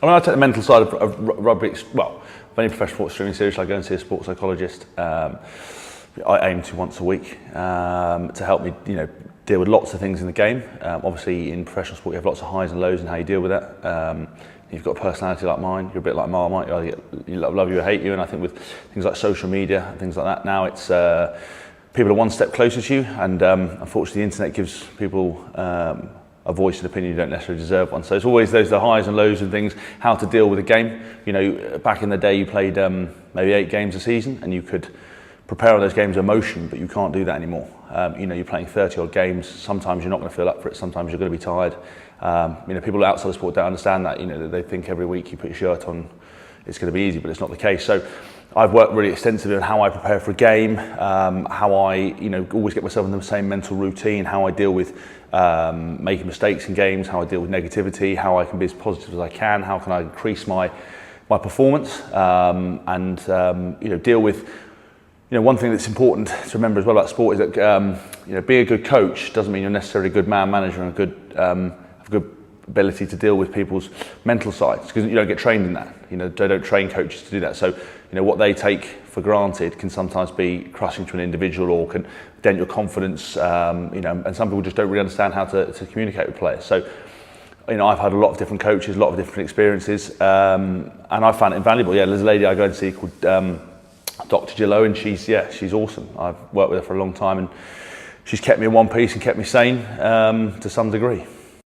I mean, I take the mental side of rugby, well, of any professional sport extremely seriously. I go and see a sports psychologist. I aim to once a week to help me, deal with lots of things in the game. Obviously, in professional sport, you have lots of highs and lows and how you deal with that. You've got a personality like mine. You're a bit like Marmite. You love you or hate you. And I think with things like social media and things like that, now it's people are one step closer to you. And unfortunately, the internet gives people a voice and opinion you don't necessarily deserve one. So it's always the highs and lows and things, how to deal with a game. Back in the day, you played maybe 8 games a season, and you could prepare on those games of emotion, but you can't do that anymore. You're playing 30 odd games. Sometimes you're not going to feel up for it. Sometimes you're going to be tired. People outside the sport don't understand that. They think every week you put your shirt on, it's going to be easy, but it's not the case. So I've worked really extensively on how I prepare for a game, how I, always get myself in the same mental routine, how I deal with making mistakes in games, how I deal with negativity, how I can be as positive as I can, how can I increase my performance, and deal with. One thing that's important to remember as well about sport is that being a good coach doesn't mean you're necessarily a good manager and have a good ability to deal with people's mental sides, because you don't get trained in that. They don't train coaches to do that. So what they take for granted can sometimes be crushing to an individual or can dent your confidence. And some people just don't really understand how to communicate with players. So I've had a lot of different coaches, a lot of different experiences, and I found it invaluable. Yeah, there's a lady I go and see called Dr. Jill Owen. She's awesome. I've worked with her for a long time, and she's kept me in one piece and kept me sane to some degree.